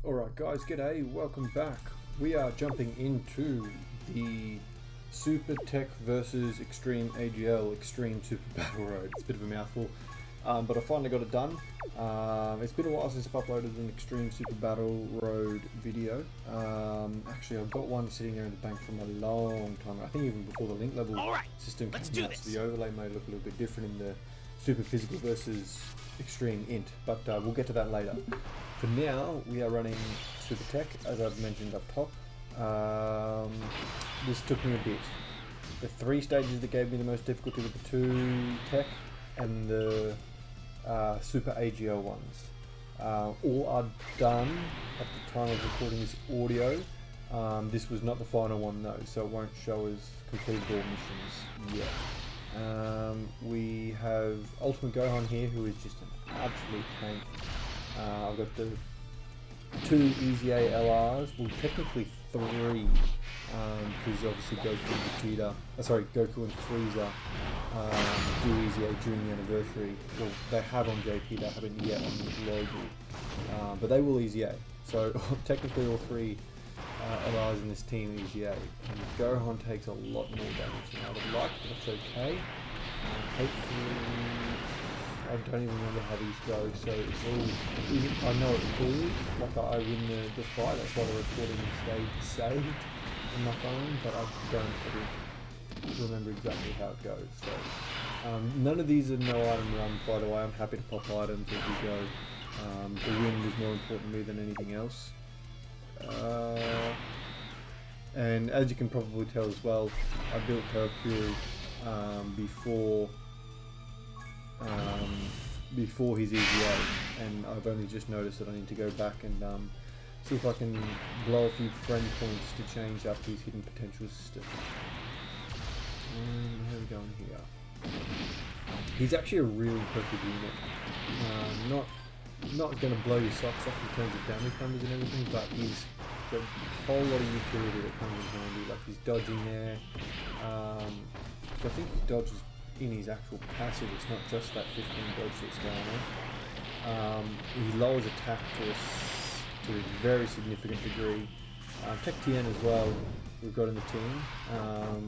Alright guys, g'day, welcome back. We are jumping into the Super TEQ versus Extreme AGL, Extreme Super Battle Road. It's a bit of a mouthful, but I finally got it done. It's been a while since I've uploaded an Extreme Super Battle Road video. Actually, I've got one sitting there in the bank from a long time. I think even before the link level system came out, so the overlay may look a little bit different in the Super Physical versus Extreme Int, but we'll get to that later. For now, we are running Super TEQ, as I've mentioned up top. This took me a bit. The 3 stages that gave me the most difficulty were the 2 TEQ and the Super AGL ones. All are done at the time of recording this audio. This was not the final one though, so it won't show as completed all missions yet. We have Ultimate Gohan here, who is just an absolute tank. I've got the 2 Easy A LRs, well technically 3, because obviously Goku and Frieza do Easy A during the anniversary. Well, they have on JP, they haven't yet on global, but they will Easy A. So technically all 3 LRs in this team Easy A, and Gohan takes a lot more damage than I would like, but that's okay. Hopefully, I don't even remember how these go, so it's all, I know it feels like I win the fight, that's why the recording stayed saved on my phone, but I don't remember exactly how it goes. So none of these are no item run, by the way. I'm happy to pop items as we go. The win is more important to me than anything else. And as you can probably tell as well, I built TEQ before his EVA, and I've only just noticed that I need to go back and see if I can blow a few friend points to change up his hidden potential system. How are we going here? He's actually a really impressive unit. Not going to blow your socks off in terms of damage numbers and everything, but he's got a whole lot of utility that comes in handy. Like he's dodging there. I think he dodges in his actual passive, it's not just that 15 dodge that's going on. He lowers attack to a very significant degree. TEQ as well, we've got in the team.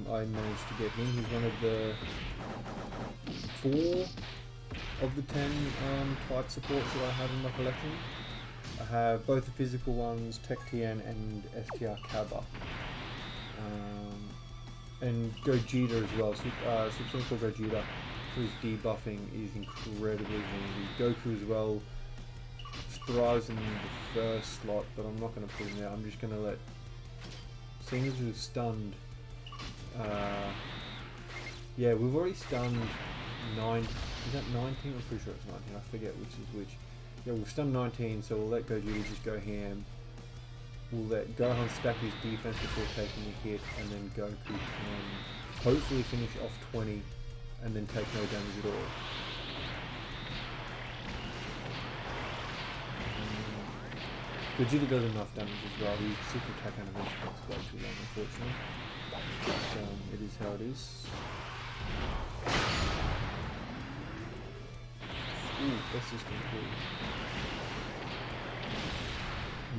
I managed to get him. He's one of the 4 of the 10 type supports that I have in my collection. I have both the physical ones, TEQ and STR Kaba. And Gogeta as well, Substantial Gogeta for his debuffing is incredibly handy. Goku as well thrives in the first slot, but I'm not going to put him there. I'm just going to let, seeing as we've stunned, yeah, we've already stunned 9, is that 19? I'm pretty sure it's 19, I forget which is which. Yeah, we've stunned 19, so we'll let Gogeta just go ham. We'll let Gohan stack his defense before taking a hit, and then Goku can hopefully finish off 20 and then take no damage at all. Gogeta does enough damage as well. His super attack animation takes way too long, unfortunately. But it is how it is. Ooh, that's just cool.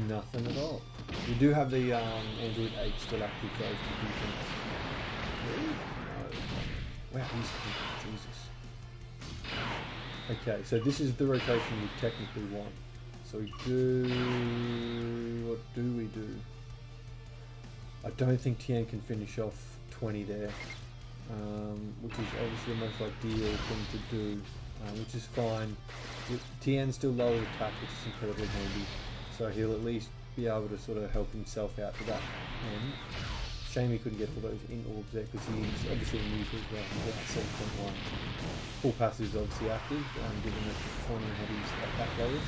Nothing at all. We do have the Android 8 still active though for defense. Really? No. Wow, he's Jesus. Okay, so this is the rotation we technically want. So we do... what do we do? I don't think Tien can finish off 20 there, which is obviously the most ideal thing to do, which is fine. Tien still lower attack, which is incredibly handy. So he'll at least be able to sort of help himself out to that end. Shame he couldn't get all those in orbs there, because he's obviously neutral as well. He's at 7.1. Full passive is obviously active, given that Tony had his attack lowered.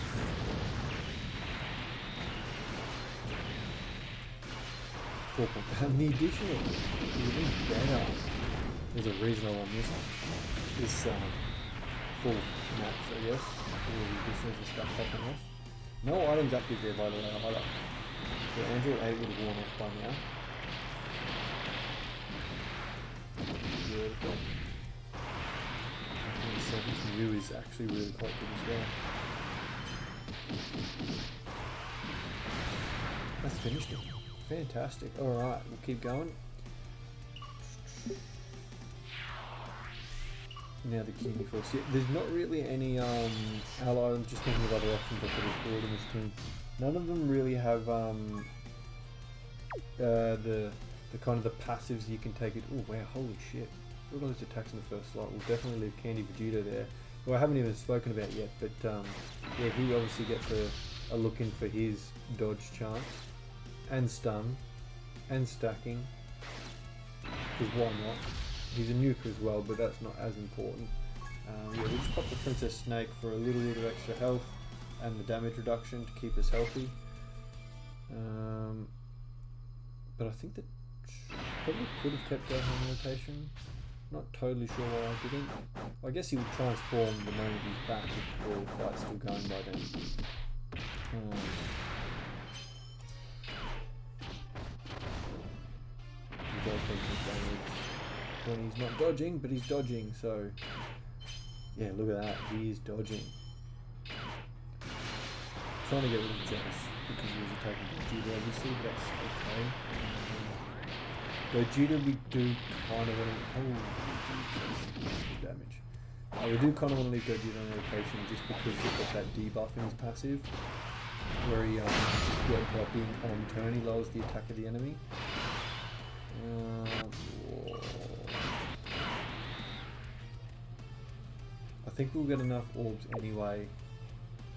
And the additional is even better. There's a reason I want this full match, I guess. All the additionals and stuff popping off. No items active there, by the way, either. The Android 8 would have worn off by now. Beautiful. The 7th view is actually really quite good as well. That's finished it. Fantastic. Alright, we'll keep going. Now the Kimi Force. Yeah, there's not really any allies. I'm just thinking of other options I could have brought in this team. None of them really have the kind of the passives you can take it. Oh wow, holy shit. Look at all those attacks in the first slot. We'll definitely leave Candy Vegeta there. Well, I haven't even spoken about yet, but yeah, he obviously gets a look in for his dodge chance, and stun, and stacking, because why not? He's a nuker as well, but that's not as important. Yeah, we'll just pop the Princess Snake for a little bit of extra health, and the damage reduction to keep us healthy. But I think that probably could have kept our home rotation. Not totally sure why I didn't. I guess he would transform the moment he's back if the fight's still going by then. He does take his damage when he's not dodging, but he's dodging, so yeah, look at that, he is dodging. Trying to get rid of Genesis because he was attacking Vegeta obviously, but that's okay. Vegeta we do kind of want to... Oh, damage. We do kind of want to leave Vegeta on rotation just because he's got that debuff in his passive, where he by being on turn he lowers the attack of the enemy. I think we'll get enough orbs anyway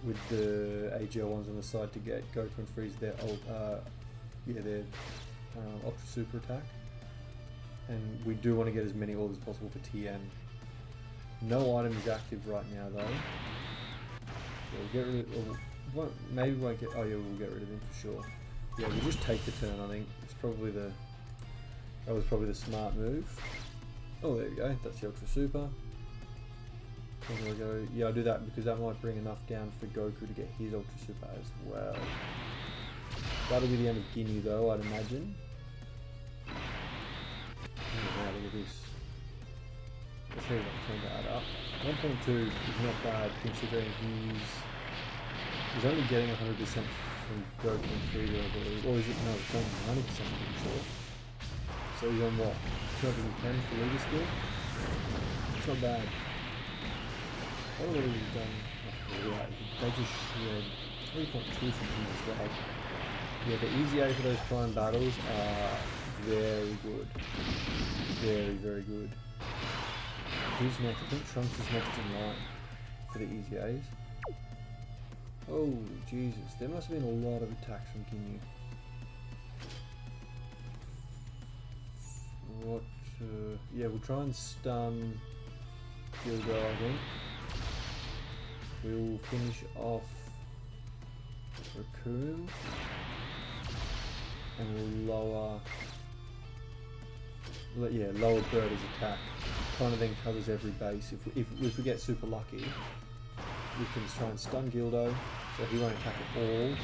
with the AGL ones on the side to get Goku and Freeze their Ultra Super attack. And we do want to get as many orbs as possible for TN. No item is active right now though. So we'll get rid of, maybe we won't get, oh yeah, we'll get rid of him for sure. Yeah, we'll just take the turn, I think. It's probably that was probably the smart move. Oh, there we go, that's the Ultra Super. Where do I go? Yeah, I'll do that because that might bring enough down for Goku to get his Ultra Super as well. That'll be the end of Ginyu though, I'd imagine. Oh wow, look at this. Let's see if I can turn that up. 1.2 is not bad considering he's only getting 100% from Goku and Frieza, I believe. Or is it? No, it's only 90% I'm sure. So he's on what? 210 for leader skill? It's not bad. What have we done? Oh, right, they just shred 3.2 from him as well. Yeah, the easy A for those prime battles are very good. Very, very good. Who's next? I think Trunks is next in line for the easy A's. Oh, Jesus. There must have been a lot of attacks from Ginyu. What? Yeah, we'll try and stun Gilgo, I think. We'll finish off Raccoon. And we'll lower Birda's attack. Kind of then covers every base. If we get super lucky, we can try and stun Gildo, so he won't attack at all.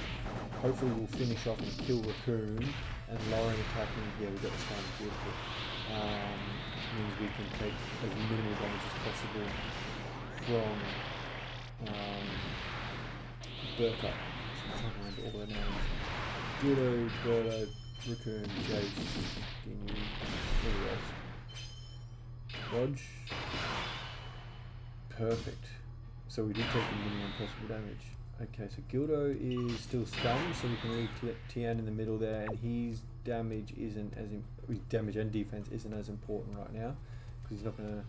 Hopefully we'll finish off and kill Raccoon, and lowering attacking, yeah, we've got the stun, beautiful. Means we can take as minimal damage as possible from Berta. So I'm trying to remember all their names. Gildo, Berta, Raccoon, Jace, Ginyu, everyone else. Dodge. Perfect. So we did take the minimum possible damage. Okay, so Gildo is still stunned, so we can leave Tien in the middle there, and his damage isn't as his damage and defense isn't as important right now because he's not going to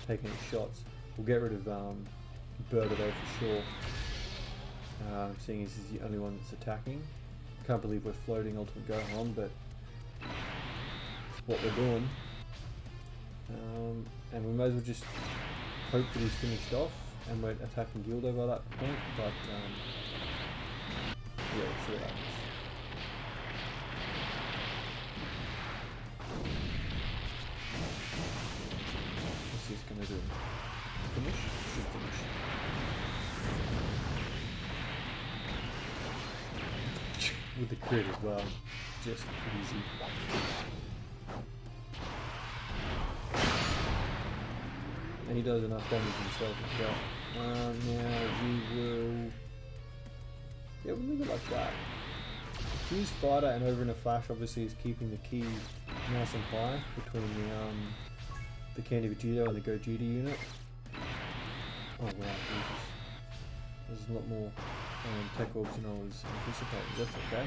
take any shots. We'll get rid of Berta though for sure, seeing as he's the only one that's attacking. Can't believe we're floating Ultimate Gohan, but it's what we're doing. And we may as well just hope that he's finished off and we're attacking Gildo by that point, but yeah, we'll see what happens. What's this going to do? Finish? Should finish. With the crit as well, just easy. And he does enough damage himself as well. Now we will... yeah, we'll leave it like that. Fuse Fighter and Over in a Flash obviously is keeping the key nice and high between the Candy Vegito and the Gogeta unit. Oh wow, Jesus. There's a lot more tech orbs than I was anticipating. That's okay.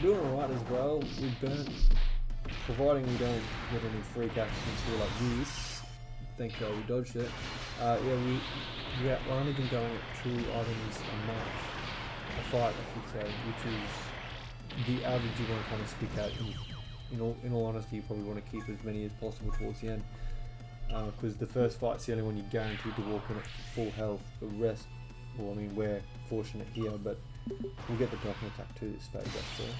We're doing alright as well. We burnt, providing we don't get any freak accidents here like this. Thank God we dodged it. Yeah, we aren't even going at 2 items a match. A fight, I should say, which is the average you want to kind of stick at. In all honesty, you probably want to keep as many as possible towards the end. Because the first fight's the only one you're guaranteed to walk in at full health. The rest, well, I mean, we're fortunate here, but we'll get the Dokkan attack to this phase actually.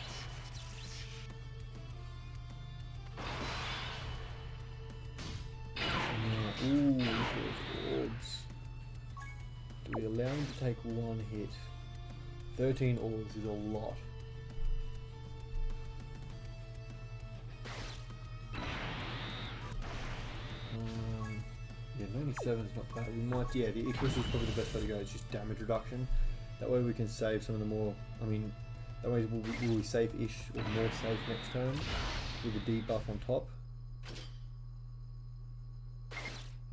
Now, ooh, look at those orbs. Do we allow him to take 1 hit? 13 orbs is a lot. Yeah, 97 is not bad. We might, yeah, the Icarus is probably the best way to go. It's just damage reduction. That way we can save some of the more, I mean, that way we'll be safe-ish or more safe next turn with the debuff on top.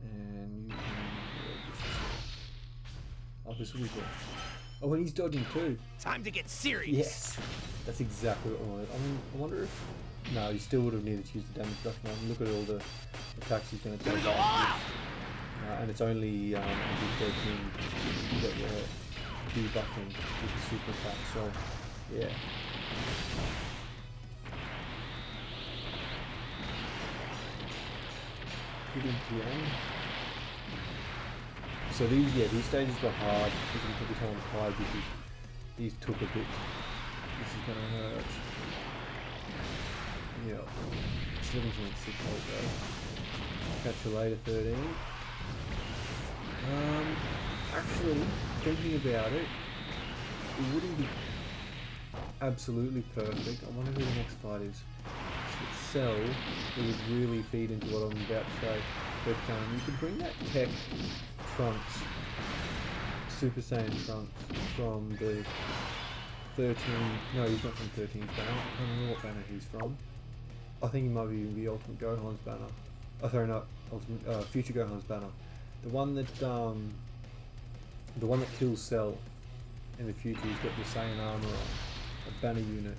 And you can, yeah, just, oh, this will be good. Oh, and he's dodging too. Time to get serious. Yes, that's exactly what I wanted. I mean, I wonder if, no, he still would have needed to use the damage reduction. Look at all the attacks he's going to take out. And it's only MV13 that we're debuffing with the super attack, so yeah. Hitting PA. So these stages were hard. You can probably tell I'm tired because these took a bit. This is going to hurt. Yeah. 17.6 though. Catch you later, 13. Actually, thinking about it, it wouldn't be absolutely perfect. I wonder who the next fight is. If it's Cell, it would really feed into what I'm about to say. But you could bring that TEQ Trunks, Super Saiyan Trunks from the 13. No, he's not from 13's banner. I don't know what banner he's from. I think he might be the Ultimate Gohan's banner. Oh, sorry, not Ultimate. Future Gohan's banner. The one that kills Cell in the future. He's got the Saiyan armor on, a banner unit.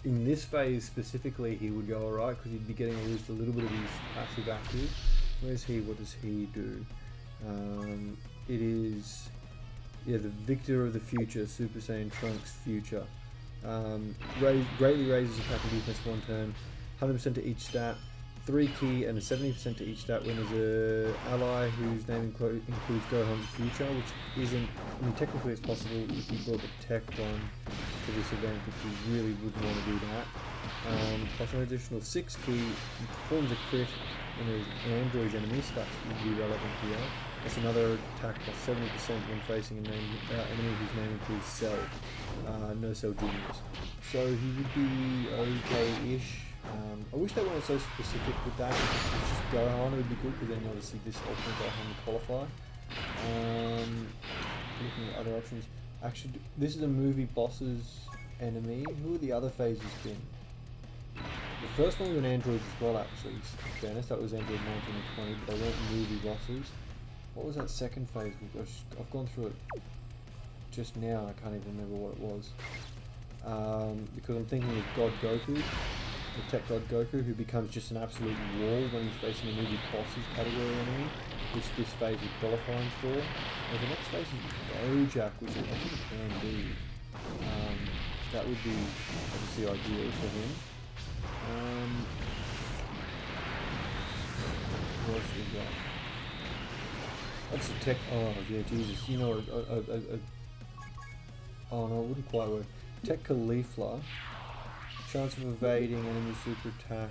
In this phase specifically, he would go alright because he'd be getting at least a little bit of his passive active. Where's he? What does he do? It is, yeah, the Victor of the Future, Super Saiyan Trunks Future. Greatly raises attack and defense 1 turn, 100% to each stat, 3 key and a 70% to each stat when there's a ally whose name includes Gohan's Future, which isn't, I mean, technically it's possible if you brought the TEQ one to this event, but you really wouldn't want to do that. Plus an additional 6 key, performs a crit when there's an android's enemy, stats would be relevant here. That's another attack plus 70% when facing an enemy whose name includes Cell, no Cell Juniors. So he would be okay-ish. I wish they weren't so specific with that. If it's just Gohan, it would be good because then obviously this Ultimate Gohan would qualify. Looking at other options. Actually, this is a movie boss's enemy. Who are the other phases been? The first one was an android as well, actually. In fairness, that was Android 19 and 20, but they weren't movie bosses. What was that second phase? I've gone through it just now and I can't even remember what it was. Because I'm thinking of God Goku, the TEQ God Goku, who becomes just an absolute wall when he's facing a movie bosses category enemy, which this phase is qualifying for. And the next phase is Bojack, which I think it can do. That would be obviously ideal for him. What else we got? That's a TEQ. Oh yeah, Jesus. You know, oh no, it wouldn't quite work. TEQ Caulifla. Chance of evading enemy super attack.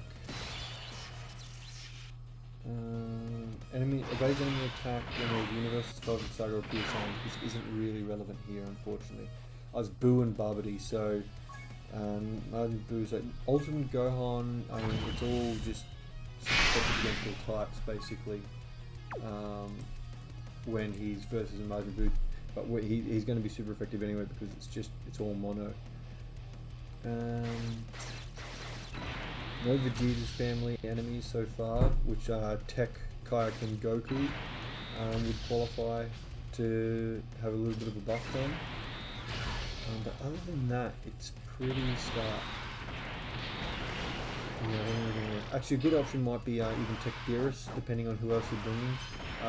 Evades enemy attack when there's Universal Spells and Saga or Pure Science, which isn't really relevant here, unfortunately. I was Boo and Babidi, so Majin Boo's like Ultimate Gohan. I mean, it's all just against all types basically. When he's versus a Majin Buu, but he's going to be super effective anyway because it's all mono. No Vegeta's family enemies so far, which are TEQ, Kayak and Goku, would qualify to have a little bit of a buff from. But other than that, it's pretty stark. Yeah, actually, a good option might be even TEQ Beerus, depending on who else you're bringing.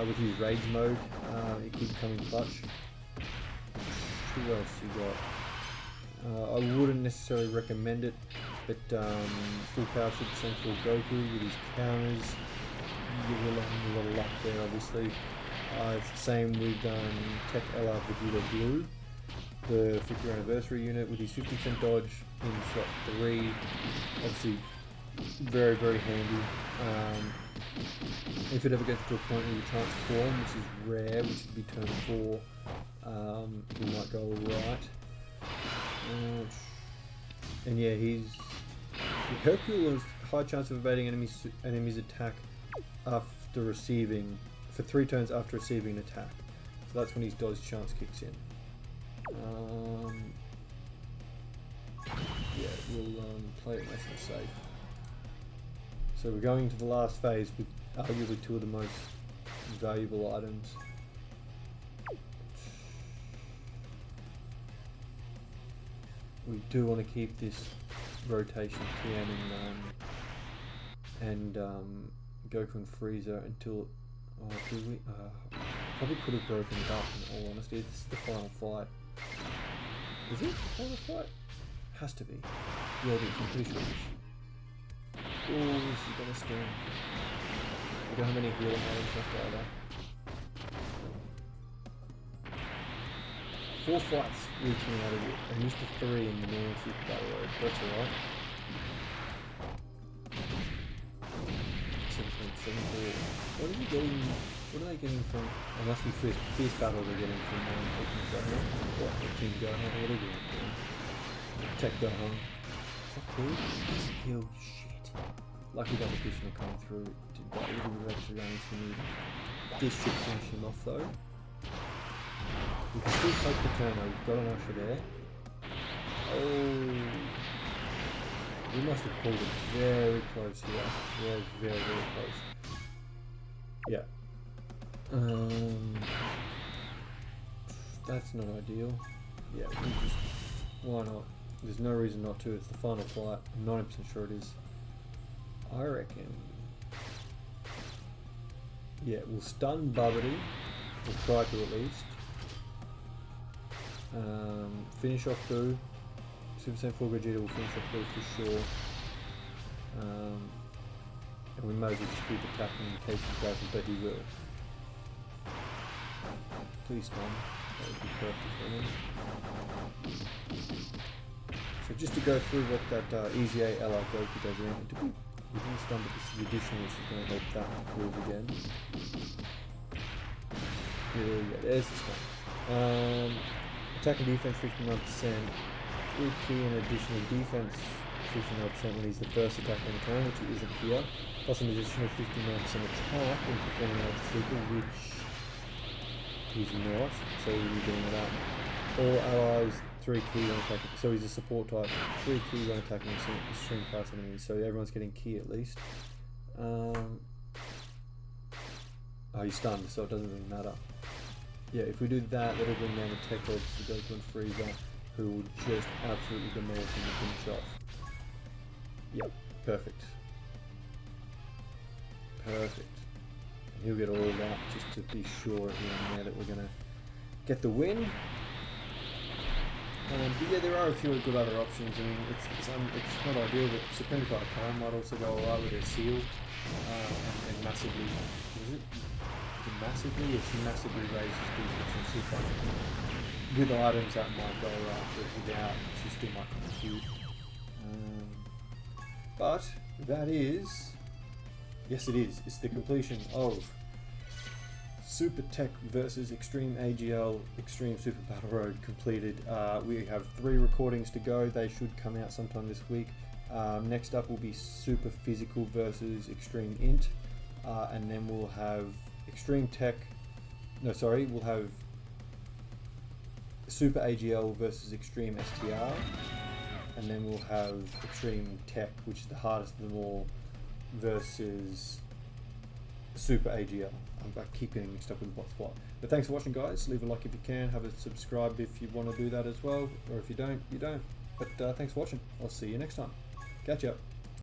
With his Rage mode, it could come in clutch. Who else you got? I wouldn't necessarily recommend it, but full power Super Saiyan 4 Goku with his counters, you're relying on a lot of luck there, obviously. It's the same with TEQ LR Vegeta Blue, the 50th anniversary unit with his 50% dodge in slot 3. Obviously, very, very handy. If it ever gets to a point where you transform, which is rare, which would be turn 4, he might go alright. And yeah, Hercule has high chance of evading enemy's attack after receiving, for 3 turns after receiving an attack. So that's when his dodge chance kicks in. Yeah, we'll play it nice and safe. So we're going to the last phase with arguably 2 of the most valuable items. We do want to keep this rotation Tien and Goku and Frieza until probably could have broken it up in all honesty. This is the final fight. Is it the final fight? Has to be. Yeah, I'm pretty sure it is. Oh, this is gonna sting. We don't have any healing items left either. 4 fights reaching out of it. I missed a 3 in the normal Super Battle Road. That's alright. 7.74. What are we getting? What are they getting from? It must be fierce battle they're getting from what? Team Gohan? What are they doing? TEQ Gohan. Is that cool? It's kill. Shit. Lucky that additional coming through. That would have actually run into me. This should finish him off though. We can still take the turn though. We've got an usher there. Oh. We must have pulled it very close here. Yeah, very, very close. Yeah. That's not ideal. Yeah, we just, why not? There's no reason not to. It's the final fight. I'm 90% sure it is. I reckon. Yeah, we'll stun Bubbity. We'll try to at least. Finish off Boo. Super Saiyan 4 Vegeta will finish off Boo for sure. And we may as well just keep attacking in case he doesn't, but he will. Please stun. That would be perfect for him. So just to go through what that EZA LR Goku does again. We didn't stun, but this is the additional which is going to help that improve again. Here we go. There's the stun. Attack and defense 59%. 3 key and additional defense 59% when he's the first attack on the turn, which he isn't here. Plus an additional 59% attack when performing out the super, which he's not. So we'll be doing that. All allies 3 key when attacking. So he's a support type. 3 key when attacking extreme class enemies. So everyone's getting key at least. Oh, he's stunned, so it doesn't really matter. Yeah, if we do that, that'll bring down the TEQ odds to Dokkan and Frieza, who will just absolutely demolish him and finish off. Yep, perfect. Perfect. And he'll get all that just to be sure here and there that we're going to get the win. But yeah, there are a few good other options. I mean, it's not ideal, but Supreme Khan might also go alright with their seal and massively. Massively, if she massively raises defense and super with items that might go alright, but without, she still might come cute. But that is, yes, it is. It's the completion of Super TEQ versus Extreme AGL Extreme Super Battle Road completed. We have 3 recordings to go. They should come out sometime this week. Next up will be Super Physical versus Extreme Int, and then we'll have Extreme TEQ. No, sorry, we'll have Super AGL versus Extreme STR, and and then we'll have Extreme TEQ, which is the hardest of them all, versus Super AGL. I keep getting mixed up with what. But thanks for watching, guys. Leave a like if you can. Have a subscribe if you want to do that as well, or if you don't, you don't. But thanks for watching. I'll see you next time. Catch up.